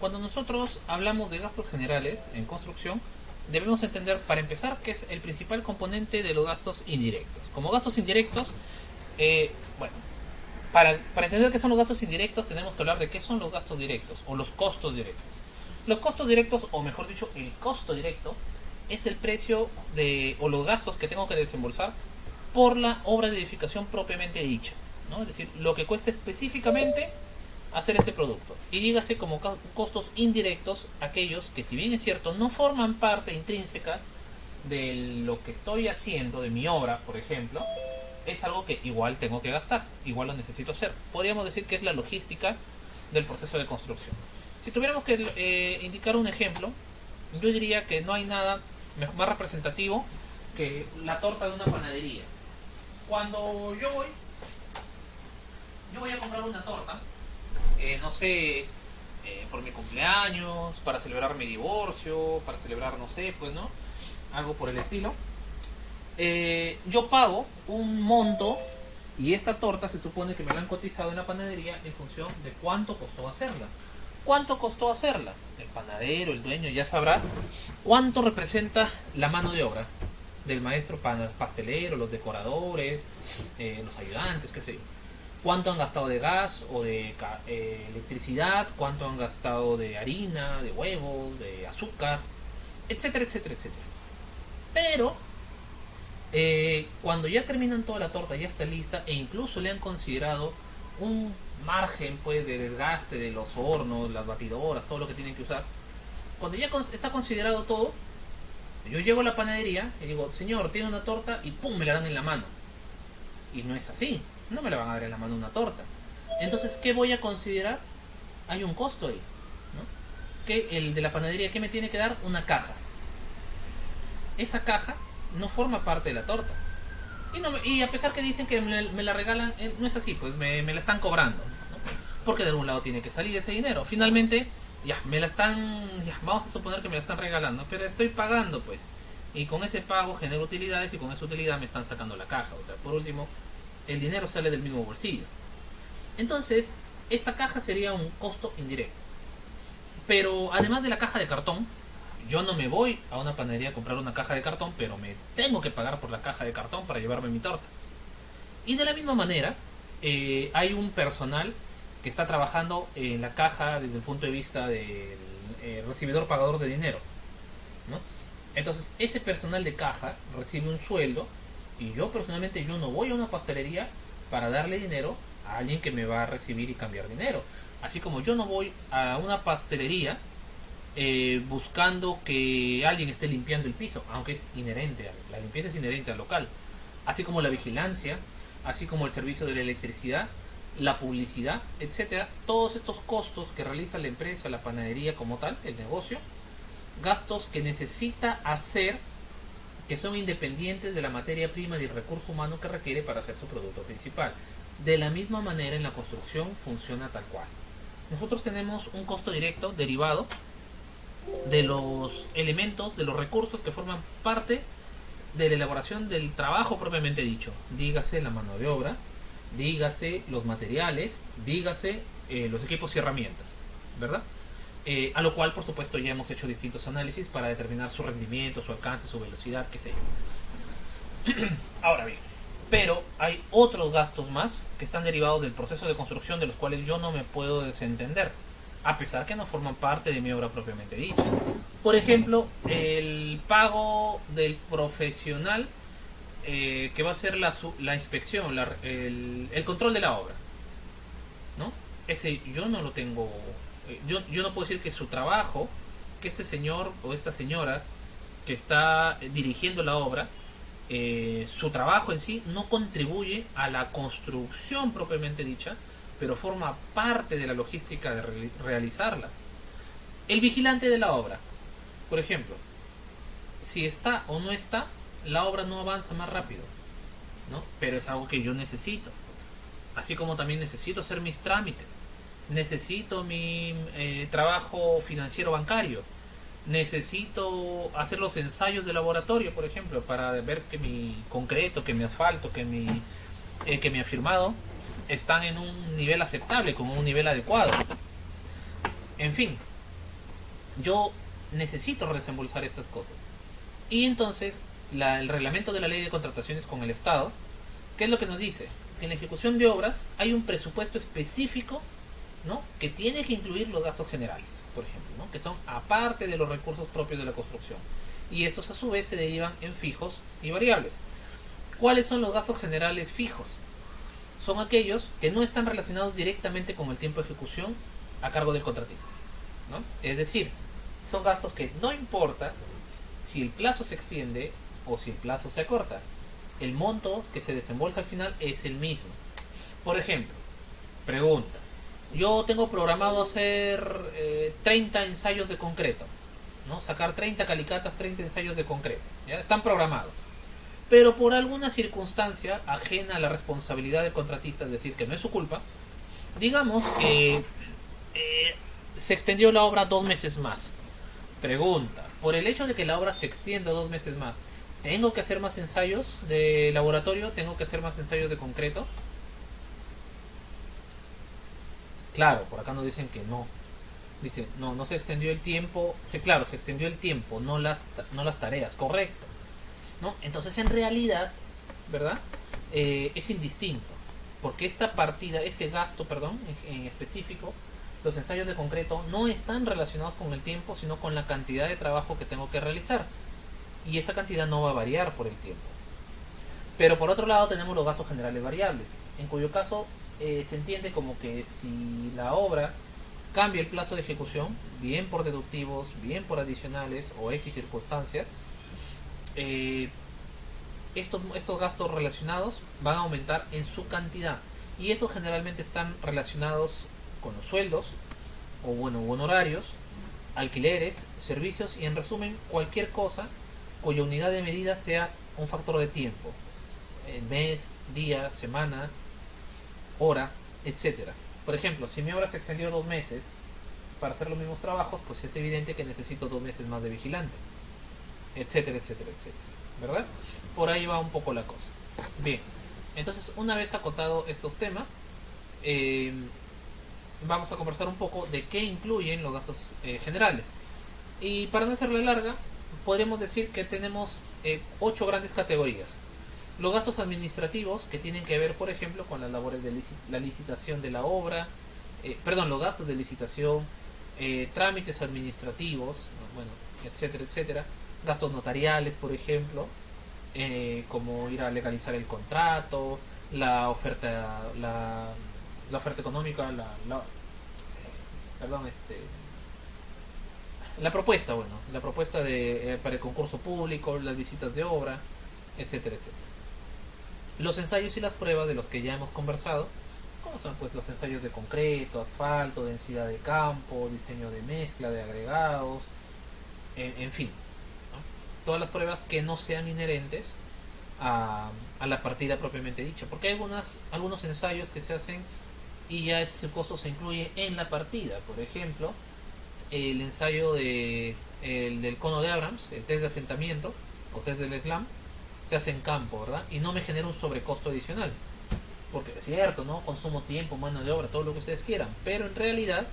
Cuando nosotros hablamos de gastos generales en construcción, debemos entender, para empezar, que es el principal componente de los gastos indirectos. Como gastos indirectos, bueno, para entender qué son los gastos indirectos, tenemos que hablar de qué son los gastos directos o los costos directos. Los costos directos, o mejor dicho, el costo directo, es el precio de o los gastos que tengo que desembolsar por la obra de edificación propiamente dicha, ¿no? Es decir, lo que cuesta específicamente hacer ese producto. Y dígase como costos indirectos aquellos que, si bien es cierto, no forman parte intrínseca de lo que estoy haciendo, de mi obra, por ejemplo, es algo que igual tengo que gastar, igual lo necesito hacer. Podríamos decir que es la logística del proceso de construcción. Si tuviéramos que indicar un ejemplo, yo diría que no hay nada más representativo que la torta de una panadería. Cuando yo voy a comprar una torta, no sé, por mi cumpleaños, para celebrar mi divorcio, para celebrar, no sé, pues, ¿no? Algo por el estilo. Yo pago un monto y esta torta se supone que me la han cotizado en la panadería en función de cuánto costó hacerla. ¿Cuánto costó hacerla? El panadero, el dueño ya sabrá cuánto representa la mano de obra del maestro pastelero, los decoradores, los ayudantes, qué sé yo. Cuánto han gastado de gas o de electricidad, cuánto han gastado de harina, de huevos, de azúcar, etcétera, etcétera, etcétera. Pero cuando ya terminan toda la torta, ya está lista, e incluso le han considerado un margen, pues, de desgaste de los hornos, las batidoras, todo lo que tienen que usar. Cuando ya está considerado todo, yo llego a la panadería y digo, señor, tiene una torta, y pum, me la dan en la mano. Y no es así, no me la van a dar en la mano una torta. Entonces, ¿qué voy a considerar? Hay un costo ahí, ¿no? Que el de la panadería, ¿qué me tiene que dar? Una caja. Esa caja no forma parte de la torta. Y a pesar que dicen que me la regalan, no es así, pues me la están cobrando, ¿no? Porque de algún lado tiene que salir ese dinero. Finalmente, ya, vamos a suponer que me la están regalando, pero estoy pagando, pues. Y con ese pago genero utilidades, y con esa utilidad me están sacando la caja. O sea, por último, el dinero sale del mismo bolsillo. Entonces, esta caja sería un costo indirecto. Pero además de la caja de cartón, yo no me voy a una panadería a comprar una caja de cartón, pero me tengo que pagar por la caja de cartón para llevarme mi torta. Y de la misma manera, hay un personal que está trabajando en la caja desde el punto de vista del recibidor pagador de dinero, ¿no? Entonces, ese personal de caja recibe un sueldo, y yo personalmente yo no voy a una pastelería para darle dinero a alguien que me va a recibir y cambiar dinero. Así como yo no voy a una pastelería buscando que alguien esté limpiando el piso, aunque es inherente, la limpieza es inherente al local, así como la vigilancia, así como el servicio de la electricidad, la publicidad, etcétera. Todos estos costos que realiza la empresa, la panadería como tal, el negocio, gastos que necesita hacer, que son independientes de la materia prima y del recurso humano que requiere para hacer su producto principal. De la misma manera, en la construcción funciona tal cual. Nosotros tenemos un costo directo derivado de los elementos, de los recursos que forman parte de la elaboración del trabajo propiamente dicho. Dígase la mano de obra, dígase los materiales, dígase los equipos y herramientas, ¿verdad? A lo cual, por supuesto, ya hemos hecho distintos análisis para determinar su rendimiento, su alcance, su velocidad, qué sé yo. Ahora bien, pero hay otros gastos más que están derivados del proceso de construcción, de los cuales yo no me puedo desentender, a pesar que no forman parte de mi obra propiamente dicha. Por ejemplo, el pago del profesional que va a hacer la inspección, el control de la obra, ¿no? Ese yo no lo tengo. Yo no puedo decir que su trabajo, que este señor o esta señora que está dirigiendo la obra, su trabajo en sí no contribuye a la construcción propiamente dicha, pero forma parte de la logística de realizarla. El vigilante de la obra, por ejemplo, si está o no está, la obra no avanza más rápido, ¿no? Pero es algo que yo necesito. Así como también necesito hacer mis trámites, necesito mi trabajo financiero bancario, necesito hacer los ensayos de laboratorio, por ejemplo, para ver que mi concreto, que mi asfalto, que mi afirmado están en un nivel aceptable, como un nivel adecuado. En fin, yo necesito resembolsar estas cosas. Y entonces el reglamento de la ley de contrataciones con el Estado, ¿qué es lo que nos dice? Que en la ejecución de obras hay un presupuesto específico, ¿no?, que tiene que incluir los gastos generales, por ejemplo, ¿no?, que son aparte de los recursos propios de la construcción. Y estos a su vez se derivan en fijos y variables. ¿Cuáles son los gastos generales fijos? Son aquellos que no están relacionados directamente con el tiempo de ejecución a cargo del contratista, ¿no? Es decir, son gastos que no importa si el plazo se extiende o si el plazo se acorta, el monto que se desembolsa al final es el mismo. Por ejemplo, pregunta: yo tengo programado hacer 30 ensayos de concreto, ¿no? Sacar 30 calicatas, 30 ensayos de concreto, ¿ya? Están programados. Pero por alguna circunstancia ajena a la responsabilidad del contratista, es decir, que no es su culpa, digamos que se extendió la obra 2 meses más. Pregunta: por el hecho de que la obra se extienda 2 meses más, ¿tengo que hacer más ensayos de laboratorio? ¿Tengo que hacer más ensayos de concreto? Claro, por acá nos dicen que no. Dice, no, no se extendió el tiempo. Claro, se extendió el tiempo, no las tareas, correcto, ¿no? Entonces, en realidad, ¿verdad? Es indistinto, porque esta partida, ese gasto, perdón, en específico, los ensayos de concreto no están relacionados con el tiempo, sino con la cantidad de trabajo que tengo que realizar. Y esa cantidad no va a variar por el tiempo. Pero por otro lado tenemos los gastos generales variables, en cuyo caso se entiende como que si la obra cambia el plazo de ejecución, bien por deductivos, bien por adicionales o X circunstancias, eh, estos gastos relacionados van a aumentar en su cantidad. Y estos generalmente están relacionados con los sueldos, o bueno, honorarios, alquileres, servicios y en resumen cualquier cosa cuya unidad de medida sea un factor de tiempo, mes, día, semana, hora, etcétera. Por ejemplo, si mi obra se extendió 2 meses para hacer los mismos trabajos, pues es evidente que necesito 2 meses más de vigilante, etcétera, etcétera, etcétera, ¿verdad? Por ahí va un poco la cosa. Bien, entonces una vez acotado estos temas, eh, vamos a conversar un poco de qué incluyen los gastos generales. Y para no hacerla larga, podríamos decir que tenemos 8 grandes categorías. Los gastos administrativos, que tienen que ver, por ejemplo, con las labores de la licitación de la obra, perdón, los gastos de licitación, trámites administrativos, bueno, etcétera, etcétera. Gastos notariales, por ejemplo, como ir a legalizar el contrato, la oferta, la oferta económica, perdón, la propuesta, bueno, la propuesta para el concurso público, las visitas de obra, etcétera, etcétera. Los ensayos y las pruebas de los que ya hemos conversado, como son pues los ensayos de concreto, asfalto, densidad de campo, diseño de mezcla de agregados, en fin, ¿no? Todas las pruebas que no sean inherentes a la partida propiamente dicha, porque hay algunos ensayos que se hacen y ya ese costo se incluye en la partida. Por ejemplo, el ensayo del cono de Abrams, el test de asentamiento o test del SLAM, se hace en campo, ¿verdad? Y no me genera un sobrecosto adicional, porque es cierto, ¿no? Consumo tiempo, mano de obra, todo lo que ustedes quieran, pero en realidad,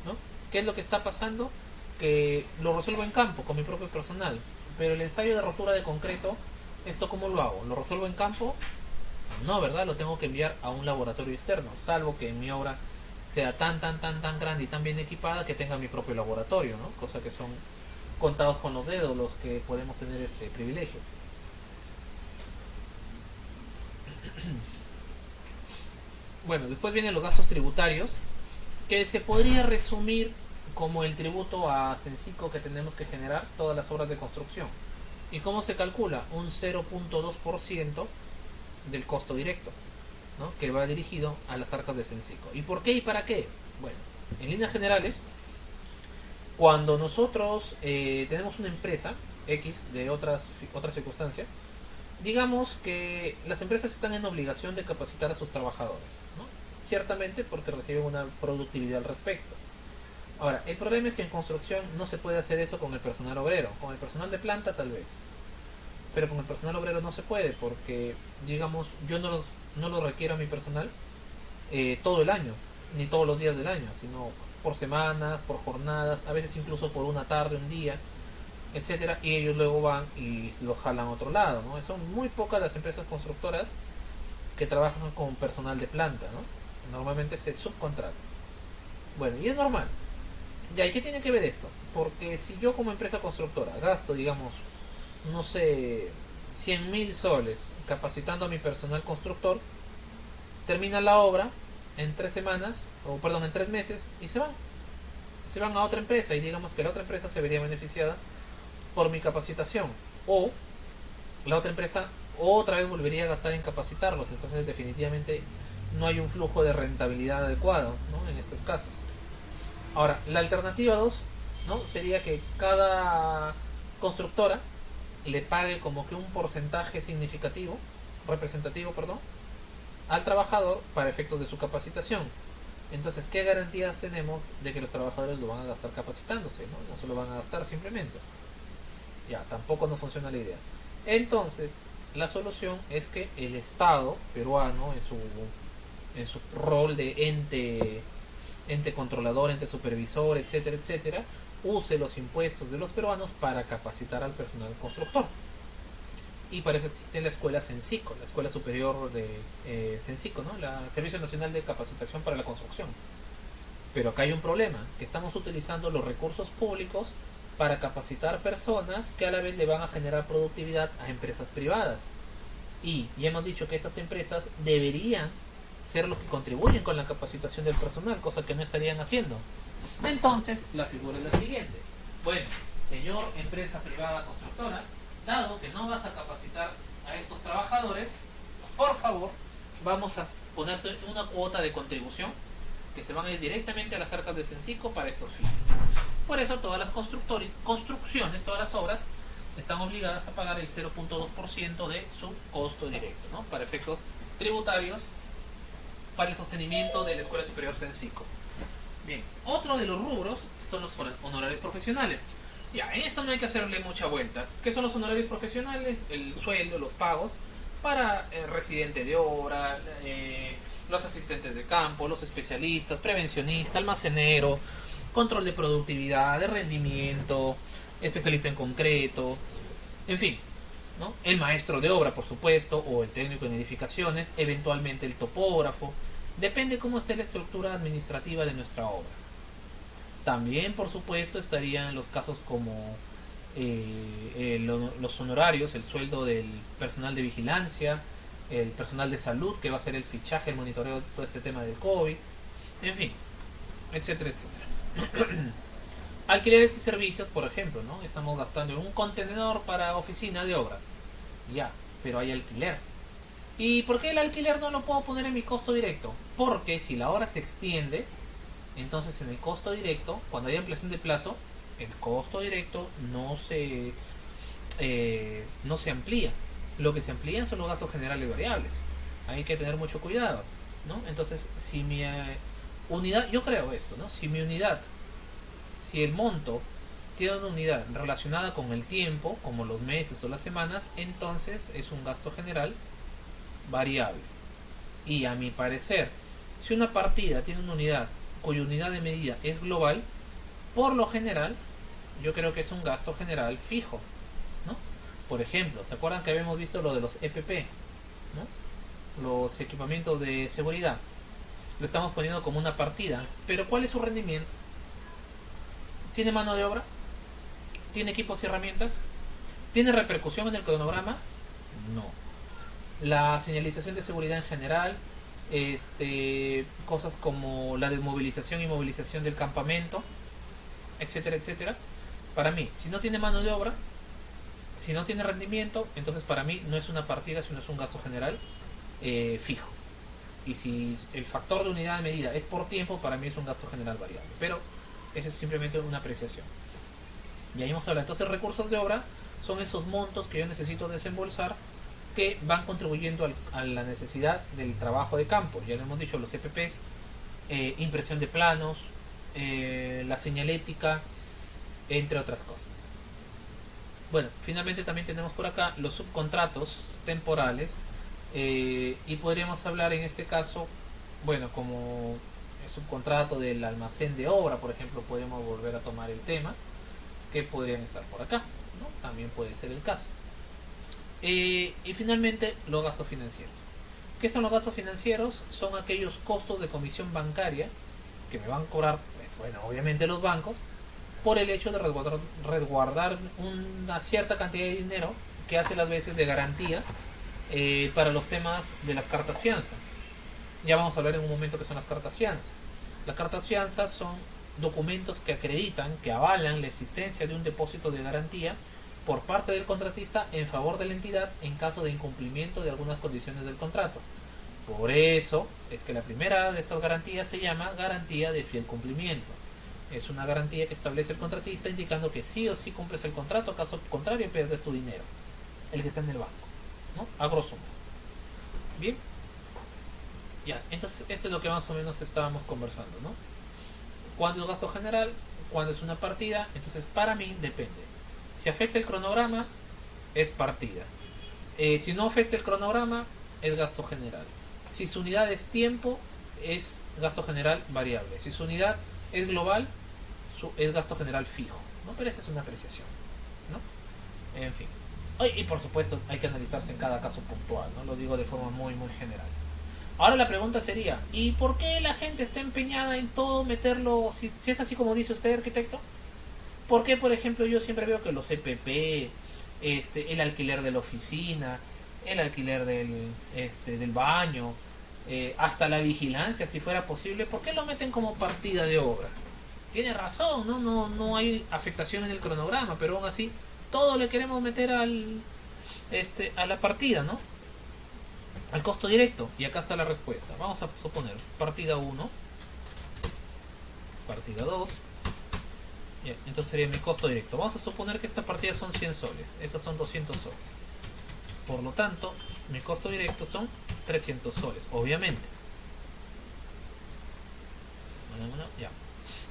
¿no? ¿Qué es lo que está pasando? Que lo resuelvo en campo con mi propio personal, pero el ensayo de rotura de concreto, ¿esto cómo lo hago? ¿Lo resuelvo en campo? No, ¿verdad? Lo tengo que enviar a un laboratorio externo, salvo que mi obra sea tan grande y tan bien equipada que tenga mi propio laboratorio, ¿no? Cosa que son contados con los dedos los que podemos tener ese privilegio. Bueno, después vienen los gastos tributarios, que se podría resumir como el tributo a Censico que tenemos que generar todas las obras de construcción. ¿Y cómo se calcula? Un 0.2% del costo directo, ¿no? Que va dirigido a las arcas de Censico. ¿Y por qué y para qué? Bueno, en líneas generales, cuando nosotros tenemos una empresa X de otra circunstancia, digamos que las empresas están en obligación de capacitar a sus trabajadores, ¿no? Ciertamente porque reciben una productividad al respecto. Ahora, el problema es que en construcción no se puede hacer eso con el personal obrero. Con el personal de planta tal vez, pero con el personal obrero no se puede porque, digamos, yo no lo requiero a mi personal todo el año, ni todos los días del año, sino por semanas, por jornadas, a veces incluso por una tarde, un día, etcétera, y ellos luego van y lo jalan a otro lado, ¿no? Son muy pocas las empresas constructoras que trabajan con personal de planta, ¿no? Normalmente se subcontrata. Bueno, y es normal. Ya, ¿y qué tiene que ver esto? Porque si yo como empresa constructora gasto, digamos, no sé, 100.000 soles capacitando a mi personal constructor, termina la obra en 3 semanas, o perdón, en 3 meses, y se van. Se van a otra empresa y digamos que la otra empresa se vería beneficiada por mi capacitación. O la otra empresa otra vez volvería a gastar en capacitarlos. Entonces definitivamente no hay un flujo de rentabilidad adecuado, ¿no? En estos casos. Ahora, la alternativa 2, ¿no? Sería que cada constructora le pague como que un porcentaje significativo, representativo, perdón, al trabajador para efectos de su capacitación. Entonces, ¿qué garantías tenemos de que los trabajadores lo van a gastar capacitándose? No se lo van a gastar simplemente. Ya, tampoco no funciona la idea. Entonces, la solución es que el Estado peruano, en su rol de ente controlador, ente supervisor, etcétera, etcétera, use los impuestos de los peruanos para capacitar al personal constructor. Y para eso existe la escuela Sensico, la Escuela Superior de Sensico, ¿no? El Servicio Nacional de Capacitación para la Construcción. Pero acá hay un problema, que estamos utilizando los recursos públicos para capacitar personas que a la vez le van a generar productividad a empresas privadas. Y ya hemos dicho que estas empresas deberían ser los que contribuyen con la capacitación del personal, cosa que no estarían haciendo. Entonces, la figura es la siguiente. Bueno, señor empresa privada constructora, dado que no vas a capacitar a estos trabajadores, por favor, vamos a ponerte una cuota de contribución que se van a ir directamente a las arcas de Sensico para estos fines. Por eso todas las construcciones, todas las obras, están obligadas a pagar el 0.2% de su costo directo, ¿no? Para efectos tributarios, para el sostenimiento de la Escuela Superior Sensico. Bien, otro de los rubros son los honorarios profesionales. Ya, en esto no hay que hacerle mucha vuelta. ¿Qué son los honorarios profesionales? El sueldo, los pagos para el residente de obra, los asistentes de campo, los especialistas, prevencionista, almacenero, control de productividad, de rendimiento, especialista en concreto, en fin, ¿no? El maestro de obra, por supuesto, o el técnico en edificaciones, eventualmente el topógrafo. Depende cómo esté la estructura administrativa de nuestra obra. También, por supuesto, estarían los casos como los honorarios, el sueldo del personal de vigilancia, el personal de salud, que va a hacer el fichaje, el monitoreo de todo este tema del COVID, en fin, etcétera, etcétera. Alquileres y servicios, por ejemplo, ¿no? Estamos gastando en un contenedor para oficina de obra. Ya, pero hay alquiler. ¿Y por qué el alquiler no lo puedo poner en mi costo directo? Porque si la obra se extiende, entonces en el costo directo, cuando hay ampliación de plazo, el costo directo no se amplía. Lo que se amplían son los gastos generales variables. Hay que tener mucho cuidado, ¿no? Entonces, si mi unidad, yo creo esto, ¿no? Si el monto tiene una unidad relacionada con el tiempo, como los meses o las semanas, entonces es un gasto general variable. Y a mi parecer, si una partida tiene una unidad cuya unidad de medida es global, por lo general, yo creo que es un gasto general fijo, ¿no? Por ejemplo, ¿se acuerdan que habíamos visto lo de los EPP, ¿no? Los equipamientos de seguridad. Lo estamos poniendo como una partida, pero ¿cuál es su rendimiento? ¿Tiene mano de obra? ¿Tiene equipos y herramientas? ¿Tiene repercusión en el cronograma? No. La señalización de seguridad en general, cosas como la desmovilización y movilización del campamento, etcétera, etcétera. Para mí, si no tiene mano de obra, si no tiene rendimiento, entonces para mí no es una partida, sino es un gasto general fijo. Y si el factor de unidad de medida es por tiempo, para mí es un gasto general variable. Pero esa es simplemente una apreciación. Y ahí hemos hablado. Entonces, recursos de obra son esos montos que yo necesito desembolsar que van contribuyendo a la necesidad del trabajo de campo. Ya lo hemos dicho, los EPPs, impresión de planos, la señalética, entre otras cosas. Bueno, finalmente también tenemos por acá los subcontratos temporales, y podríamos hablar en este caso, bueno, como subcontrato del almacén de obra, por ejemplo, podemos volver a tomar el tema, que podrían estar por acá, ¿no? También puede ser el caso. Y finalmente, los gastos financieros. ¿Qué son los gastos financieros? Son aquellos costos de comisión bancaria que me van a cobrar, pues bueno, obviamente los bancos, por el hecho de resguardar una cierta cantidad de dinero que hace las veces de garantía para los temas de las cartas fianza. Ya vamos a hablar en un momento qué son las cartas fianza. Las cartas fianza son documentos que acreditan, que avalan la existencia de un depósito de garantía por parte del contratista en favor de la entidad en caso de incumplimiento de algunas condiciones del contrato. Por eso es que la primera de estas garantías se llama garantía de fiel cumplimiento. Es una garantía que establece el contratista indicando que sí o sí cumples el contrato, caso contrario pierdes tu dinero, el que está en el banco, ¿no? A grosso modo. Bien, ya, entonces esto es lo que más o menos estábamos conversando, ¿no? ¿Cuándo es gasto general? ¿Cuándo es una partida? Entonces para mí depende. Si afecta el cronograma, es partida. Si no afecta el cronograma, es gasto general. Si su unidad es tiempo, es gasto general variable. Si su unidad es global, es gasto general fijo, ¿no? Pero esa es una apreciación, ¿no? En fin. Y por supuesto hay que analizarse en cada caso puntual, ¿no? Lo digo de forma muy muy general. Ahora la pregunta sería, ¿y por qué la gente está empeñada en todo meterlo, si es así como dice usted, arquitecto? ¿Por qué, por ejemplo, yo siempre veo que los EPP, el alquiler de la oficina, el alquiler del baño, hasta la vigilancia, si fuera posible, ¿por qué lo meten como partida de obra? Tiene razón, no hay afectación en el cronograma, pero aún así todo le queremos meter a la partida, ¿no? Al costo directo. Y acá está la respuesta. Vamos a suponer partida 1, partida 2. Bien, entonces sería mi costo directo. Vamos a suponer que esta partida son 100 soles, estas son 200 soles. Por lo tanto, mi costo directo son 300 soles, obviamente. Bueno, ya.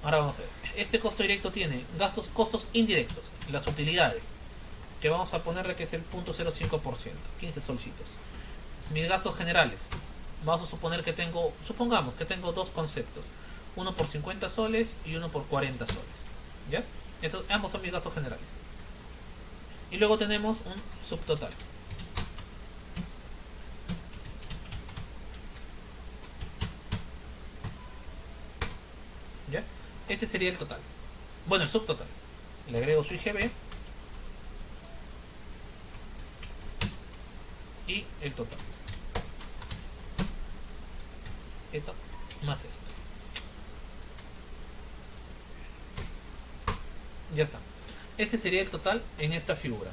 Ahora vamos a ver. Este costo directo tiene costos indirectos, las utilidades, que vamos a ponerle que es el 0.05%, 15 solcitos. Mis gastos generales, vamos a suponer que supongamos que tengo dos conceptos, uno por 50 soles y uno por 40 soles. ¿Ya? Ambos son mis gastos generales. Y luego tenemos un subtotal. ¿Ya? Este sería el total. Bueno, el subtotal. Le agrego su IGB y el total. Esto más esto. Ya está. Este sería el total en esta figura.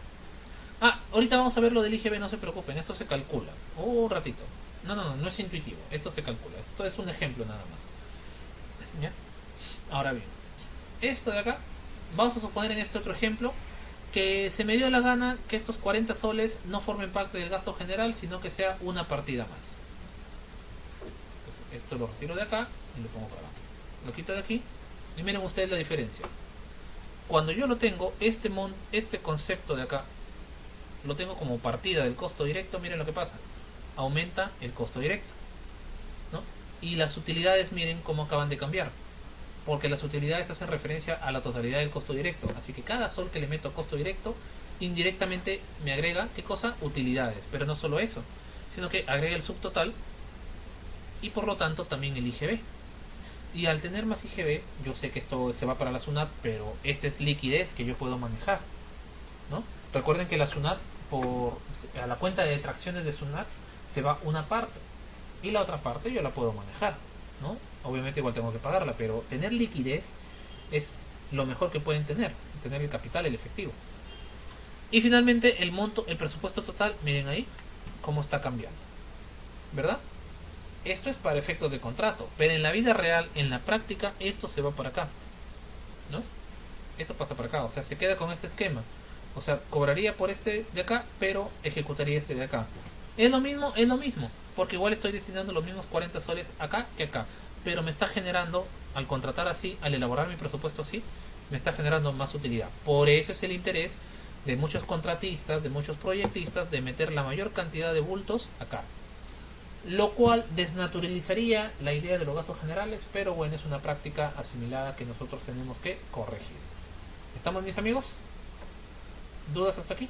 Ahorita vamos a ver lo del IGB, no se preocupen, esto se calcula. Un ratito. No es intuitivo, esto se calcula. Esto es un ejemplo nada más. ¿Ya? Ahora bien, esto de acá, vamos a suponer en este otro ejemplo que se me dio la gana que estos 40 soles no formen parte del gasto general, sino que sea una partida más. Entonces, esto lo retiro de acá y lo pongo para abajo. Lo quito de aquí y miren ustedes la diferencia. Cuando yo lo tengo, este concepto de acá, lo tengo como partida del costo directo, miren lo que pasa. Aumenta el costo directo, ¿no? Y las utilidades, miren cómo acaban de cambiar. Porque las utilidades hacen referencia a la totalidad del costo directo. Así que cada sol que le meto a costo directo, indirectamente me agrega, ¿qué cosa? Utilidades. Pero no solo eso, sino que agrega el subtotal y por lo tanto también el IGB. Y al tener más IGB, yo sé que esto se va para la SUNAT, pero esta es liquidez que yo puedo manejar, ¿no? Recuerden que la SUNAT, a la cuenta de detracciones de SUNAT, se va una parte y la otra parte yo la puedo manejar, ¿no? Obviamente igual tengo que pagarla, pero tener liquidez es lo mejor que pueden tener el capital, el efectivo. Y finalmente el monto, el presupuesto total, miren ahí cómo está cambiando, ¿verdad? Esto es para efectos de contrato, pero en la vida real, en la práctica, esto se va para acá, ¿no? Esto pasa para acá, o sea, se queda con este esquema. O sea, cobraría por este de acá, pero ejecutaría este de acá. Es lo mismo, porque igual estoy destinando los mismos 40 soles acá que acá, pero me está generando, al contratar así, al elaborar mi presupuesto así, me está generando más utilidad. Por eso es el interés de muchos contratistas, de muchos proyectistas, de meter la mayor cantidad de bultos acá. lo cual desnaturalizaría la idea de los gastos generales, pero bueno, es una práctica asimilada que nosotros tenemos que corregir. ¿Estamos, mis amigos? ¿Dudas hasta aquí?